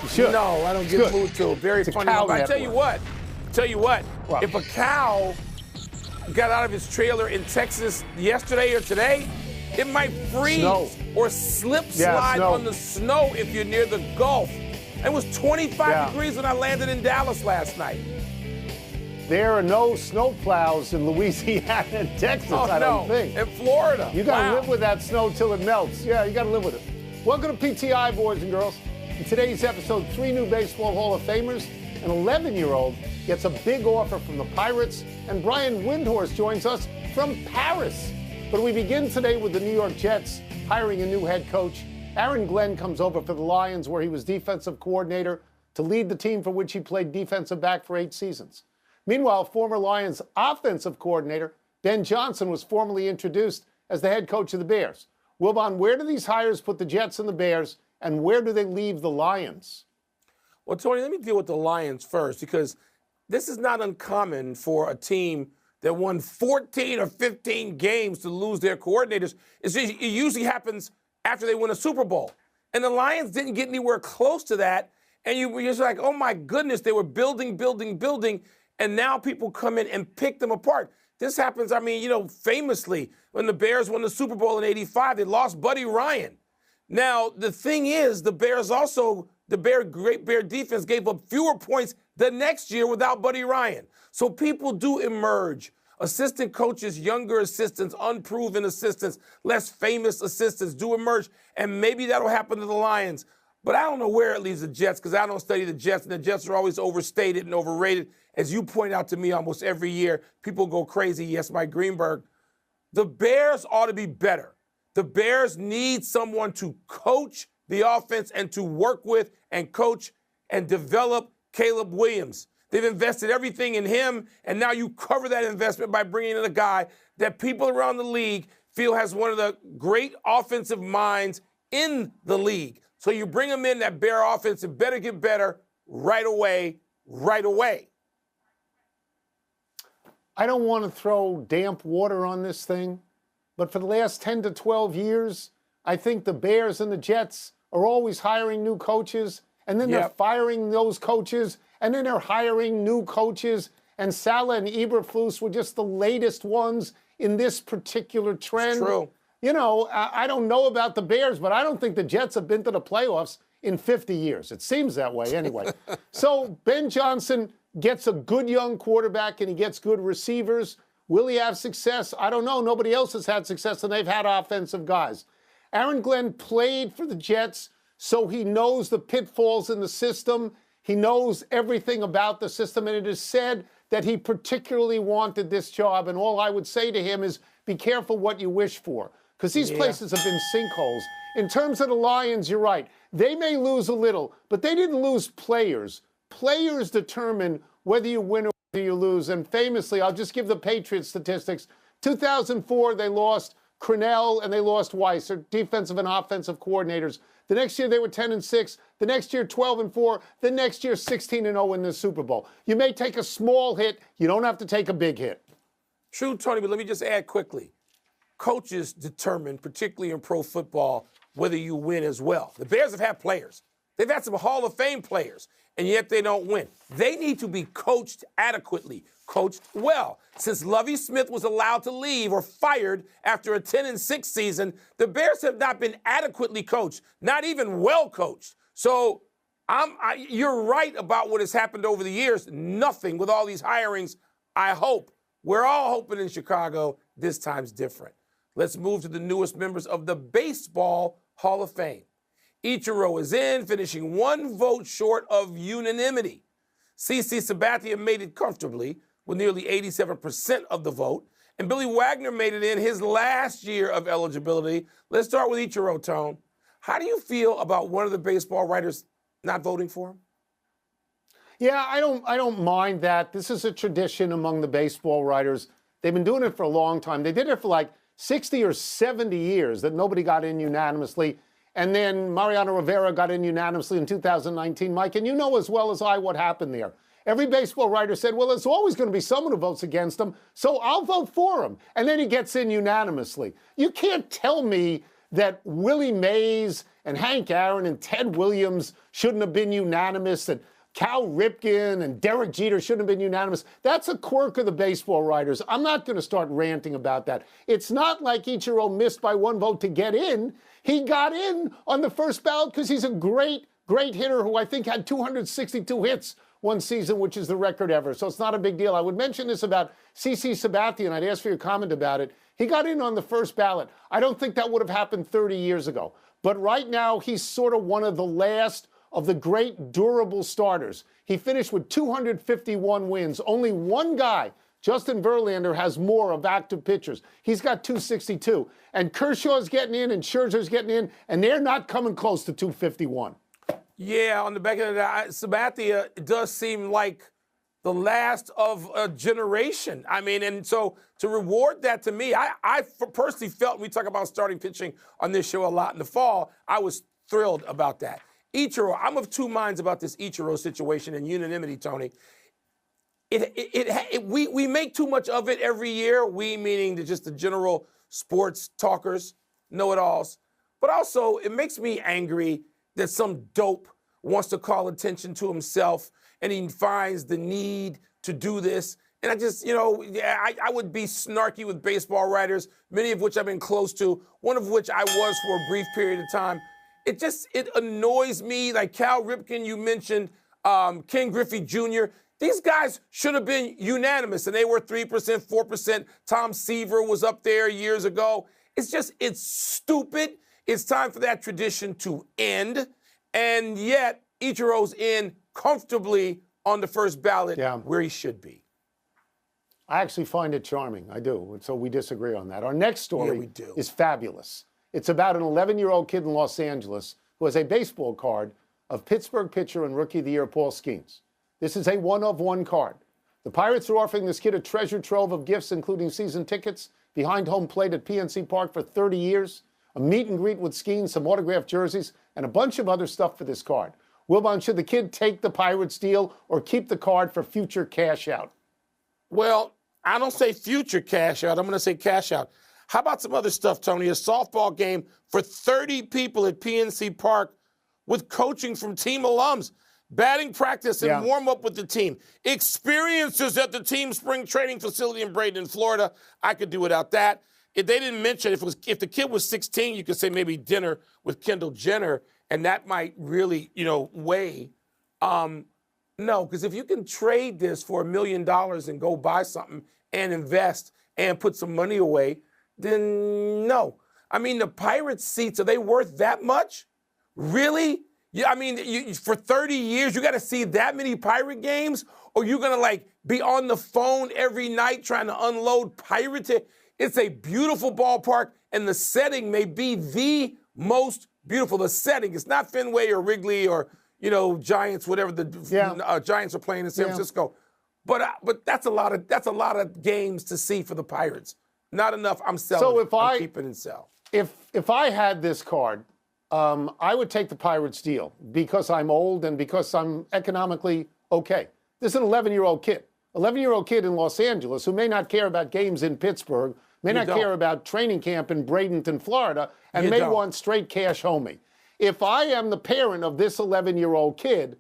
You should. No, I don't It's get good. moved to a very It's a funny cow one. But I tell you what, What? if a cow got out of his trailer in Texas yesterday or today, it might freeze Snow. or slide snow. on the snow if you're near the Gulf. It was 25 Yeah. degrees when I landed in Dallas last night. There are no snow plows in Louisiana and Texas, I don't think. In Florida. You got to Wow. live with that snow till it melts. Yeah, you got to live with it. Welcome to PTI, boys and girls. In today's episode, 3 new Baseball Hall of Famers. An 11-year-old gets a big offer from the Pirates, and Brian Windhorst joins us from Paris. But we begin today with the New York Jets hiring a new head coach. Aaron Glenn comes over for the Lions, where he was defensive coordinator, to lead the team for which he played defensive back for 8 seasons. Meanwhile, former Lions offensive coordinator Ben Johnson was formally introduced as the head coach of the Bears. Wilbon, where do these hires put the Jets and the Bears, and where do they leave the Lions? Well, Tony, let me deal with the Lions first, because this is not uncommon for a team that won 14 or 15 games to lose their coordinators. It usually happens after they win a Super Bowl. And the Lions didn't get anywhere close to that. And you're just like, oh, my goodness, they were building, and now people come in and pick them apart. This happens, famously, when the Bears won the Super Bowl in '85, they lost Buddy Ryan. Now, the thing is, the great Bear defense gave up fewer points the next year without Buddy Ryan. So people do emerge. Assistant coaches, younger assistants, unproven assistants, less famous assistants do emerge, and maybe that'll happen to the Lions. But I don't know where it leaves the Jets, because I don't study the Jets, and the Jets are always overstated and overrated. As you point out to me almost every year, people go crazy. Yes, Mike Greenberg. The Bears ought to be better. The Bears need someone to coach the offense and to work with and coach and develop Caleb Williams. They've invested everything in him, and now you cover that investment by bringing in a guy that people around the league feel has one of the great offensive minds in the league. So you bring him in, that Bear offense, it better get better right away. I don't want to throw damp water on this thing, but for the last 10 to 12 years, I think the Bears and the Jets are always hiring new coaches, and then they're firing those coaches, and then they're hiring new coaches, and Saleh and Eberflus were just the latest ones in this particular trend. It's true. You know, I don't know about the Bears, but I don't think the Jets have been to the playoffs in 50 years. It seems that way anyway. So Ben Johnson gets a good young quarterback and he gets good receivers. Will he have success? I don't know. Nobody else has had success, and they've had offensive guys. Aaron Glenn played for the Jets, so he knows the pitfalls in the system. He knows everything about the system, and it is said that he particularly wanted this job. And all I would say to him is be careful what you wish for, because these places have been sinkholes. In terms of the Lions, you're right. They may lose a little, but they didn't lose players. Players determine whether you win or whether you lose. And famously, I'll just give the Patriots statistics. 2004, they lost Crennel and they lost Weiss, their defensive and offensive coordinators. The next year, they were 10-6. The next year, 12-4. The next year, 16-0 in the Super Bowl. You may take a small hit. You don't have to take a big hit. True, Tony, but let me just add quickly. Coaches determine, particularly in pro football, whether you win as well. The Bears have had players. They've had some Hall of Fame players, and yet they don't win. They need to be coached adequately, coached well. Since Lovie Smith was allowed to leave or fired after a 10-6 season, the Bears have not been adequately coached, not even well coached. So you're right about what has happened over the years. Nothing with all these hirings, I hope. We're all hoping in Chicago this time's different. Let's move to the newest members of the Baseball Hall of Fame. Ichiro is in, finishing 1 vote short of unanimity. CC Sabathia made it comfortably with nearly 87% of the vote. And Billy Wagner made it in his last year of eligibility. Let's start with Ichiro, Tone. How do you feel about one of the baseball writers not voting for him? Yeah, I don't mind that. This is a tradition among the baseball writers. They've been doing it for a long time. They did it for like 60 or 70 years that nobody got in unanimously. And then Mariano Rivera got in unanimously in 2019, Mike. And you know as well as I what happened there. Every baseball writer said, well, there's always going to be someone who votes against him, so I'll vote for him. And then he gets in unanimously. You can't tell me that Willie Mays and Hank Aaron and Ted Williams shouldn't have been unanimous, and Cal Ripken and Derek Jeter shouldn't have been unanimous. That's a quirk of the baseball writers. I'm not going to start ranting about that. It's not like Ichiro missed by 1 vote to get in. He got in on the first ballot because he's a great hitter who I think had 262 hits one season, which is the record ever. So it's not a big deal. I would mention this about CC Sabathia, and I'd ask for your comment about it. He got in on the first ballot. I don't think that would have happened 30 years ago. But right now, he's sort of one of the last of the great durable starters. He finished with 251 wins. Only one guy, Justin Verlander, has more of active pitchers. He's got 262. And Kershaw's getting in and Scherzer's getting in, and they're not coming close to 251. Yeah, on the back of that, Sabathia does seem like the last of a generation. I mean, and so to reward that to me, I personally felt, we talk about starting pitching on this show a lot in the fall, I was thrilled about that. Ichiro, I'm of two minds about this Ichiro situation and unanimity, Tony. We make too much of it every year, we meaning just the general sports talkers, know-it-alls. But also, it makes me angry that some dope wants to call attention to himself and he finds the need to do this. And I just, I would be snarky with baseball writers, many of which I've been close to, one of which I was for a brief period of time. It annoys me, like Cal Ripken, you mentioned, Ken Griffey Jr., these guys should have been unanimous, and they were 3%, 4%. Tom Seaver was up there years ago. It's stupid. It's time for that tradition to end, and yet Ichiro's in comfortably on the first ballot where he should be. I actually find it charming. I do. So we disagree on that. Our next story is fabulous. It's about an 11-year-old kid in Los Angeles who has a baseball card of Pittsburgh pitcher and Rookie of the Year Paul Skeens. This is a one-of-one card. The Pirates are offering this kid a treasure trove of gifts, including season tickets, behind home plate at PNC Park for 30 years, a meet and greet with Skeens, some autographed jerseys, and a bunch of other stuff for this card. Wilbon, should the kid take the Pirates deal or keep the card for future cash out? Well, I don't say future cash out. I'm going to say cash out. How about some other stuff, Tony? A softball game for 30 people at PNC Park with coaching from team alums, batting practice and warm up with the team, experiences at the team spring training facility in Bradenton, Florida. I could do without that. If they didn't mention, if the kid was 16, you could say maybe dinner with Kendall Jenner, and that might really, weigh. No, because if you can trade this for $1 million and go buy something and invest and put some money away, then no. I mean, the Pirates seats, are they worth that much? Really? Yeah, I mean, for 30 years, you got to see that many Pirate games? Or you're going to, be on the phone every night trying to unload Pirate? It's a beautiful ballpark, and the setting may be the most beautiful. The setting, it's not Fenway or Wrigley or, Giants, whatever the Giants are playing in San Francisco. But that's a lot of games to see for the Pirates. Not enough. I'm selling. So I'm keep it and sell. If I had this card, I would take the Pirates deal because I'm old and because I'm economically okay. This is an 11-year-old kid. 11-year-old kid in Los Angeles who may not care about games in Pittsburgh, may not care about training camp in Bradenton, Florida, and may want straight cash homie. If I am the parent of this 11-year-old kid,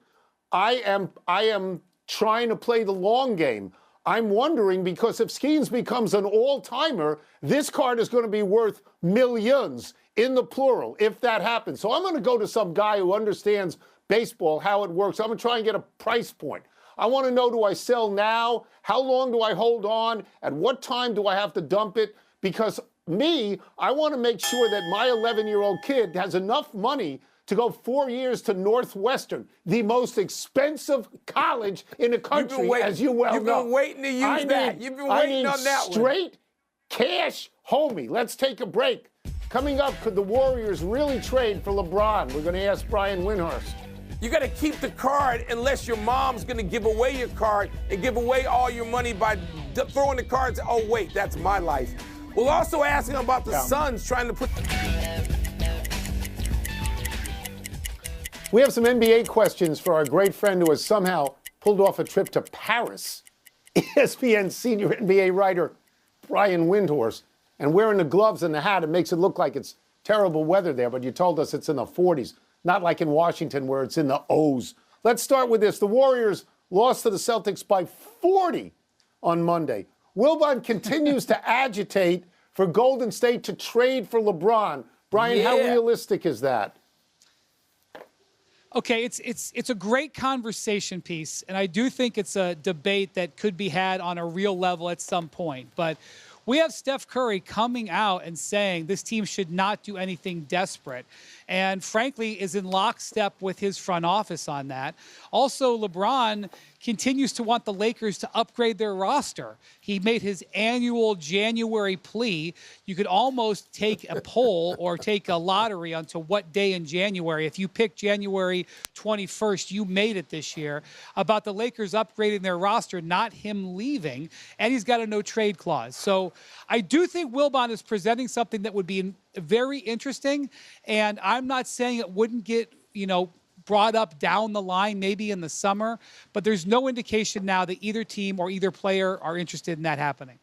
I am trying to play the long game. I'm wondering, because if Skeens becomes an all-timer, this card is going to be worth millions in the plural if that happens. So I'm going to go to some guy who understands baseball, how it works. I'm going to try and get a price point. I want to know, do I sell now? How long do I hold on? At what time do I have to dump it? Because I want to make sure that my 11-year-old kid has enough money to go 4 years to Northwestern, the most expensive college in the country, as you well know. You've been waiting to use that. You've been waiting on that one. Straight cash homie. Let's take a break. Coming up, could the Warriors really trade for LeBron? We're going to ask Brian Windhorst. You got to keep the card unless your mom's going to give away your card and give away all your money by throwing the cards. Oh, wait, that's my life. We'll also ask him about the Suns trying to put... We have some NBA questions for our great friend who has somehow pulled off a trip to Paris, ESPN senior NBA writer Brian Windhorst. And wearing the gloves and the hat, it makes it look like it's terrible weather there, but you told us it's in the 40s, not like in Washington where it's in the O's. Let's start with this. The Warriors lost to the Celtics by 40 on Monday. Wilbon continues to agitate for Golden State to trade for LeBron. Brian, how realistic is that? Okay, it's a great conversation piece, and I do think it's a debate that could be had on a real level at some point. But we have Steph Curry coming out and saying this team should not do anything desperate, and frankly is in lockstep with his front office on that. Also, LeBron continues to want the Lakers to upgrade their roster. He made his annual January plea. You could almost take a poll or take a lottery onto what day in January. If you pick January 21st, you made it this year, about the Lakers upgrading their roster, not him leaving, and he's got a no-trade clause. So I do think Wilbon is presenting something that would be very interesting, and I'm not saying it wouldn't get, brought up down the line, maybe in the summer, but there's no indication now that either team or either player are interested in that happening.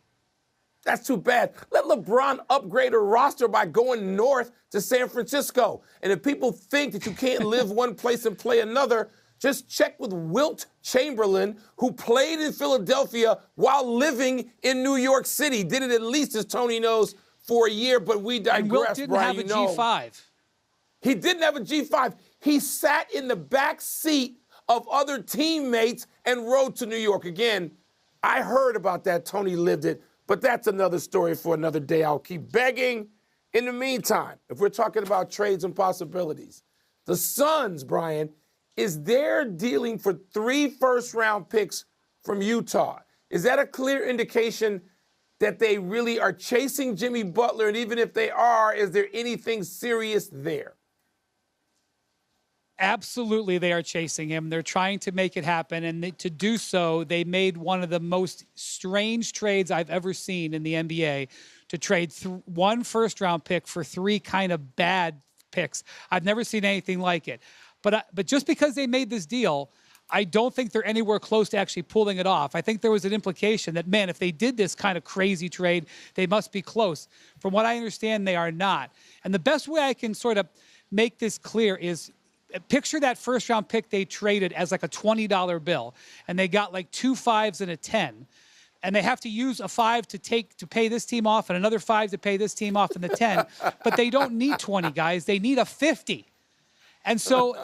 That's too bad. Let LeBron upgrade a roster by going north to San Francisco. And if people think that you can't live one place and play another, just check with Wilt Chamberlain, who played in Philadelphia while living in New York City. Did it at least, as Tony knows, for a year, but we digress, and Wilt didn't Brian, have a G5. He didn't have a G5. He sat in the back seat of other teammates and rode to New York. Again, I heard about that. Tony lived it, but that's another story for another day. I'll keep begging. In the meantime, if we're talking about trades and possibilities, the Suns, Brian, is they're dealing for 3 first-round picks from Utah. Is that a clear indication that they really are chasing Jimmy Butler? And even if they are, is there anything serious there? Absolutely, they are chasing him. They're trying to make it happen. And to do so, they made one of the most strange trades I've ever seen in the NBA, to trade 1 first-round pick for 3 kind of bad picks. I've never seen anything like it. But just because they made this deal, I don't think they're anywhere close to actually pulling it off. I think there was an implication that, man, if they did this kind of crazy trade, they must be close. From what I understand, they are not. And the best way I can sort of make this clear is, picture that first-round pick they traded as like a $20 bill, and they got like 2 5s and a 10. And they have to use a 5 to pay this team off and another 5 to pay this team off in the 10. But they don't need 20, guys. They need a 50. And so,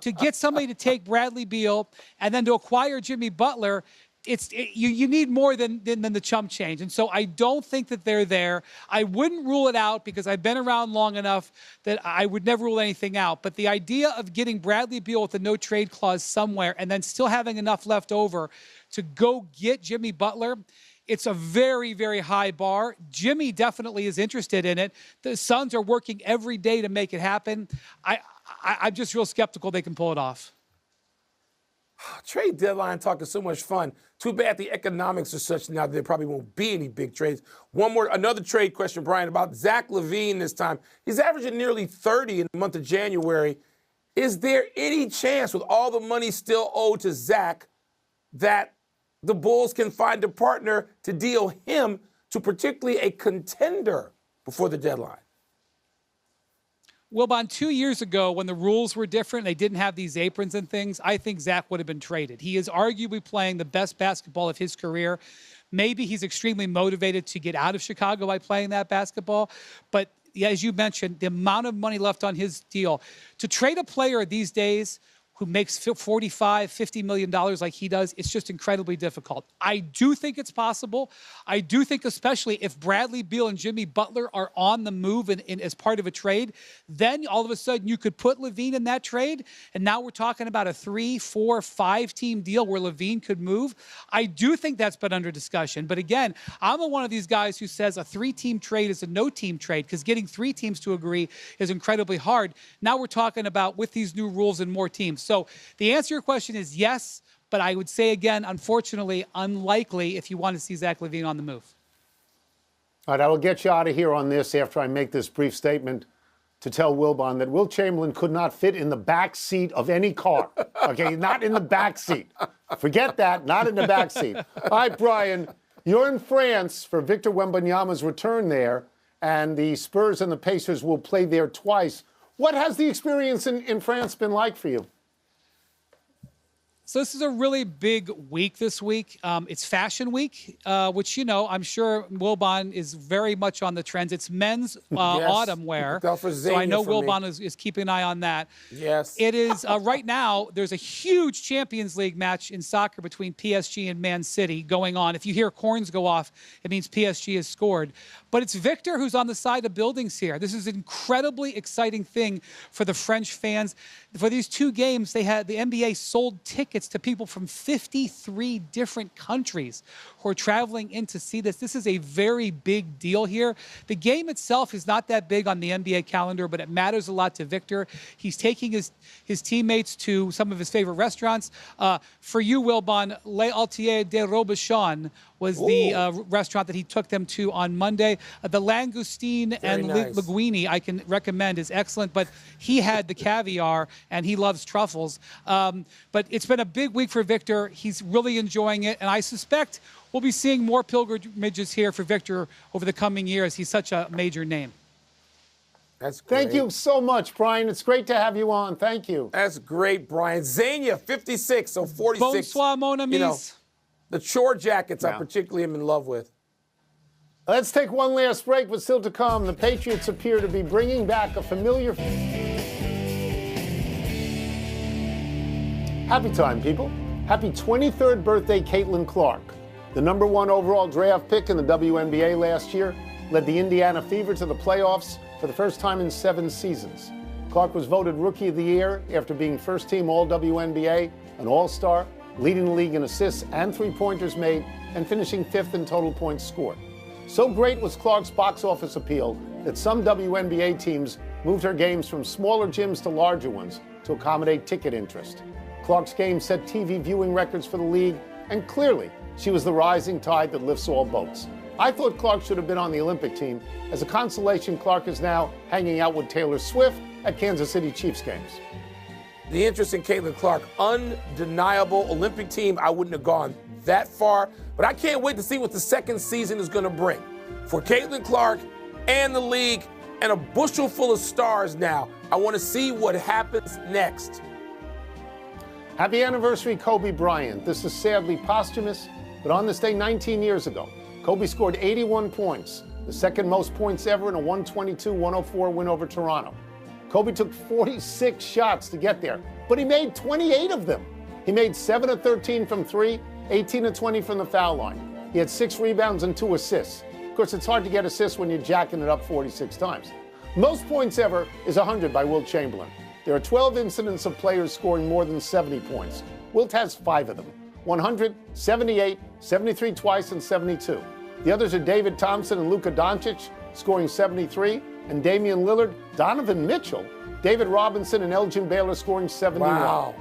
to get somebody to take Bradley Beal and then to acquire Jimmy Butler, you need more than the chump change. And so I don't think that they're there. I wouldn't rule it out because I've been around long enough that I would never rule anything out. But the idea of getting Bradley Beal with a no-trade clause somewhere and then still having enough left over to go get Jimmy Butler, it's a very, very high bar. Jimmy definitely is interested in it. The Suns are working every day to make it happen. I'm just real skeptical they can pull it off. Trade deadline talk is so much fun. Too bad the economics are such now that there probably won't be any big trades. Another trade question, Brian, about Zach LaVine this time. He's averaging nearly 30 in the month of January. Is there any chance, with all the money still owed to Zach, that the Bulls can find a partner to deal him to particularly a contender before the deadline? Wilbon, 2 years ago, when the rules were different, they didn't have these aprons and things, I think Zach would have been traded. He is arguably playing the best basketball of his career. Maybe he's extremely motivated to get out of Chicago by playing that basketball. But as you mentioned, the amount of money left on his deal, to trade a player these days who makes $45, $50 million like he does, it's just incredibly difficult. I do think it's possible. I do think, especially if Bradley Beal and Jimmy Butler are on the move as part of a trade, then all of a sudden you could put LaVine in that trade, and now we're talking about a 3, 4, 5-team deal where LaVine could move. I do think that's been under discussion. But again, I'm one of these guys who says a 3-team trade is a no-team trade, because getting 3 teams to agree is incredibly hard. Now we're talking about, with these new rules, and more teams. So the answer to your question is yes, but I would say again, unfortunately, unlikely if you want to see Zach LaVine on the move. All right, I will get you out of here on this after I make this brief statement to tell Wilbon that Wilt Chamberlain could not fit in the back seat of any car. Okay, not in the back seat. Forget that, not in the back seat. All right, Brian, you're in France for Victor Wembanyama's return there, and the Spurs and the Pacers will play there twice. What has the experience in France been like for you? So this is a really big week this week. It's Fashion Week, which, I'm sure Wilbon is very much on the trends. It's men's autumn wear. So I know Wilbon is keeping an eye on that. Yes. It is right now, there's a huge Champions League match in soccer between PSG and Man City going on. If you hear horns go off, it means PSG has scored. But it's Victor who's on the side of buildings here. This is an incredibly exciting thing for the French fans. For these two games, the NBA sold tickets to people from 53 different countries who are traveling in to see this. This is a very big deal here. The game itself is not that big on the NBA calendar, but it matters a lot to Victor. He's taking his teammates to some of his favorite restaurants. For you, Wilbon, Les Altiers de Robuchon was the restaurant that he took them to on Monday. The Langoustine and Linguine I can recommend is excellent, but he had the caviar and he loves truffles. But it's been a big week for Victor. He's really enjoying it, and I suspect we'll be seeing more pilgrimages here for Victor over the coming years. He's such a major name. That's great. Thank you so much, Brian. It's great to have you on. Thank you. That's great, Brian. Zania, 56, so 46. Bonsoir, mon amis. The chore jackets I particularly am in love with. Let's take one last break, but still to come, the Patriots appear to be bringing back a familiar... Happy time, people. Happy 23rd birthday, Caitlin Clark. The #1 overall draft pick in the WNBA last year led the Indiana Fever to the playoffs for the first time in 7 seasons. Clark was voted Rookie of the Year after being first-team All-WNBA, an All-Star, leading the league in assists and three-pointers made, and finishing 5th in total points scored. So great was Clark's box office appeal that some WNBA teams moved her games from smaller gyms to larger ones to accommodate ticket interest. Clark's game set TV viewing records for the league, and clearly, she was the rising tide that lifts all boats. I thought Clark should have been on the Olympic team. As a consolation, Clark is now hanging out with Taylor Swift at Kansas City Chiefs games. The interest in Caitlin Clark, undeniable. Olympic team, I wouldn't have gone that far. But I can't wait to see what the second season is going to bring for Caitlin Clark and the league, and a bushel full of stars now. I want to see what happens next. Happy anniversary, Kobe Bryant. This is sadly posthumous, but on this day 19 years ago, Kobe scored 81 points, the second most points ever in a 122-104 win over Toronto. Kobe took 46 shots to get there, but he made 28 of them. He made 7 of 13 from 3, 18 of 20 from the foul line. He had 6 rebounds and 2 assists. Of course, it's hard to get assists when you're jacking it up 46 times. Most points ever is 100 by Wilt Chamberlain. There are 12 incidents of players scoring more than 70 points. Wilt has 5 of them: 100, 78, 73 twice, and 72. The others are David Thompson and Luka Doncic, scoring 73, and Damian Lillard, Donovan Mitchell, David Robinson, and Elgin Baylor scoring 71. Wow.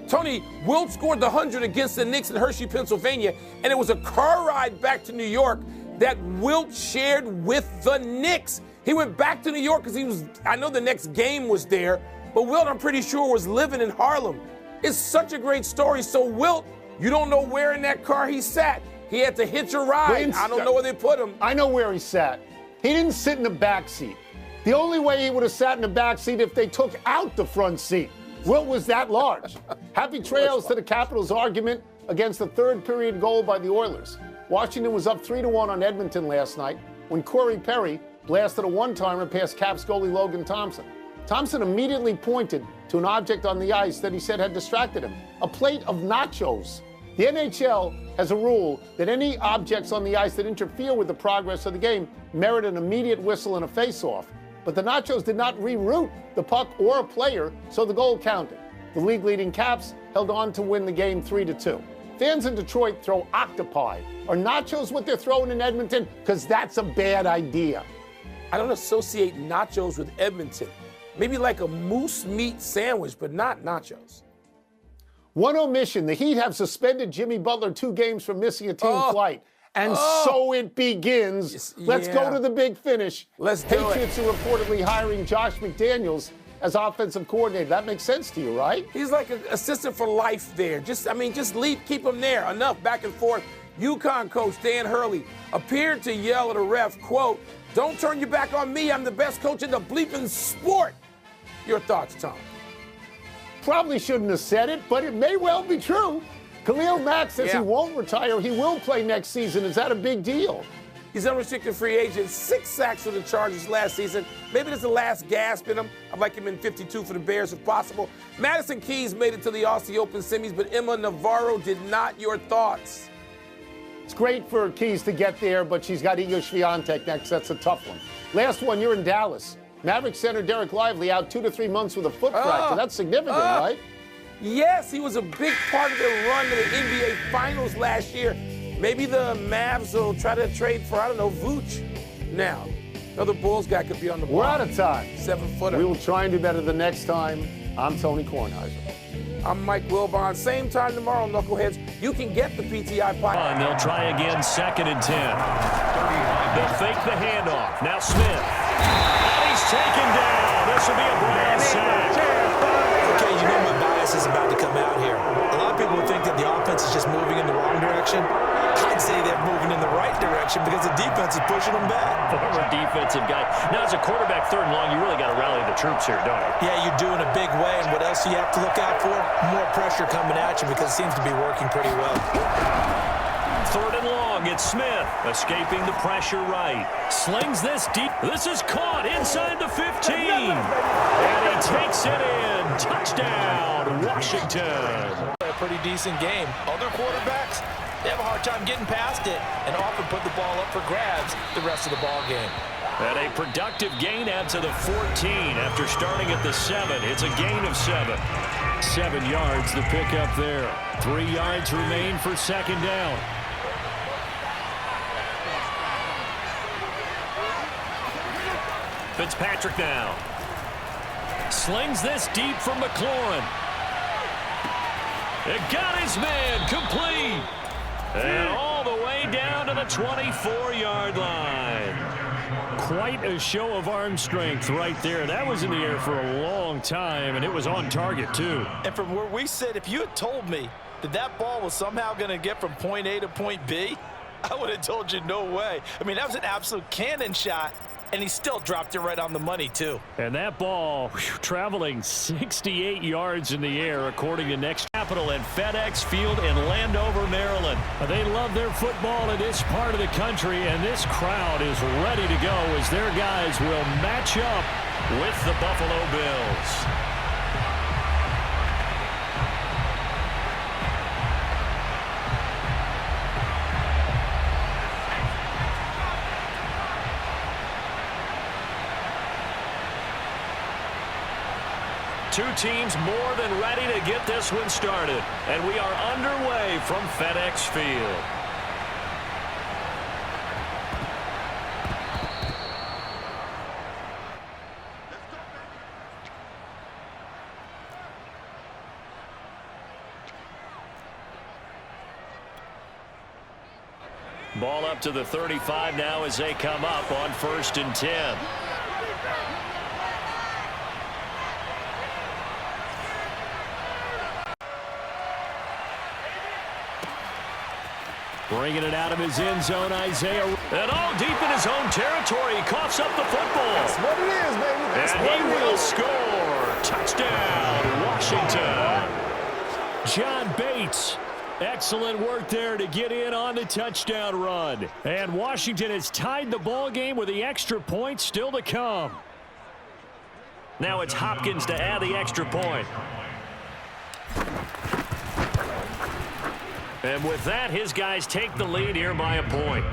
Tony, Wilt scored the 100 against the Knicks in Hershey, Pennsylvania, and it was a car ride back to New York that Wilt shared with the Knicks. He went back to New York because I know the next game was there, but Wilt, I'm pretty sure, was living in Harlem. It's such a great story. So Wilt, you don't know where in that car he sat. He had to hitch a ride. I don't know where they put him. I know where he sat. He didn't sit in the back seat. The only way he would have sat in the back seat if they took out the front seat. Wilt was that large. Happy trails to the Capitals' argument against the third period goal by the Oilers. Washington was up 3-1 on Edmonton last night when Corey Perry blasted a one-timer past Caps goalie Logan Thompson. Thompson immediately pointed to an object on the ice that he said had distracted him: a plate of nachos. The NHL has a rule that any objects on the ice that interfere with the progress of the game merit an immediate whistle and a face-off. But the nachos did not reroute the puck or a player, so the goal counted. The league-leading Caps held on to win the game 3-2. Fans in Detroit throw octopi. Are nachos what they're throwing in Edmonton? Because that's a bad idea. I don't associate nachos with Edmonton. Maybe like a moose meat sandwich, but not nachos. One omission: the Heat have suspended Jimmy Butler 2 games for missing a team flight. And so it begins. Let's go to the big finish. Let's do it. Patriots are reportedly hiring Josh McDaniels as offensive coordinator. That makes sense to you, right? He's like an assistant for life there. Just keep him there. Enough back and forth. UConn coach Dan Hurley appeared to yell at a ref, quote, "Don't turn your back on me. I'm the best coach in the bleeping sport." Your thoughts, Tom? Probably shouldn't have said it, but it may well be true. Khalil Mack says he won't retire. He will play next season. Is that a big deal? He's unrestricted free agent, 6 sacks for the Chargers last season. Maybe there's the last gasp in him. I'd like him in 52 for the Bears if possible. Madison Keys made it to the Aussie Open semis, but Emma Navarro did not. Your thoughts? It's great for Keys to get there, but she's got Iga Swiatek next. That's a tough one. Last one, you're in Dallas. Maverick center Derek Lively out 2 to 3 months with a foot fracture. That's significant, right? Yes, he was a big part of their run to the NBA Finals last year. Maybe the Mavs will try to trade for, I don't know, Vooch now. Another Bulls guy could be on the block. We're out of time. 7-footer. We will try and do better the next time. I'm Tony Kornheiser. I'm Mike Wilbon. Same time tomorrow, Knuckleheads. You can get the PTI podcast. They'll try again, 2nd and 10. They'll fake the handoff. Now Smith. And he's taken down. This will be a Brown sack. Okay, you know my bias is about to come out here. A lot of people would think that the offense is just moving in the wrong direction. I'd say they're moving in the right direction because the defense is pushing them back. Former defensive guy. Now, as a quarterback, 3rd and long, you really got to rally the troops here, don't you? Yeah, you do in a big way. And what else do you have to look out for? More pressure coming at you because it seems to be working pretty well. 3rd and long, it's Smith escaping the pressure right. Slings this deep. This is caught inside the 15. And he takes it in. Touchdown, Washington. A pretty decent game. Other quarterbacks, they have a hard time getting past it and often put the ball up for grabs the rest of the ball game. And a productive gain out to the 14 after starting at the 7. It's a gain of 7. 7 yards the pickup there. 3 yards remain for 2nd down. Fitzpatrick now. Slings this deep from McLaurin. It got his man complete. And all the way down to the 24-yard line. Quite a show of arm strength right there. That was in the air for a long time, and it was on target, too. And from where we sit, if you had told me that that ball was somehow going to get from point A to point B, I would have told you no way. I mean, that was an absolute cannon shot. And he still dropped it right on the money, too. And that ball traveling 68 yards in the air, according to Next Capital at FedEx Field in Landover, Maryland. They love their football in this part of the country, and this crowd is ready to go as their guys will match up with the Buffalo Bills. Two teams more than ready to get this one started. And we are underway from FedEx Field. Ball up to the 35 now as they come up on 1st and 10. Bringing it out of his end zone, Isaiah. And all deep in his own territory. He coughs up the football. That's what it is, baby. That's and what he it will is. score. Touchdown, Washington. John Bates. Excellent work there to get in on the touchdown run. And Washington has tied the ball game with the extra point still to come. Now it's Hopkins to add the extra point. And with that, his guys take the lead here by a point.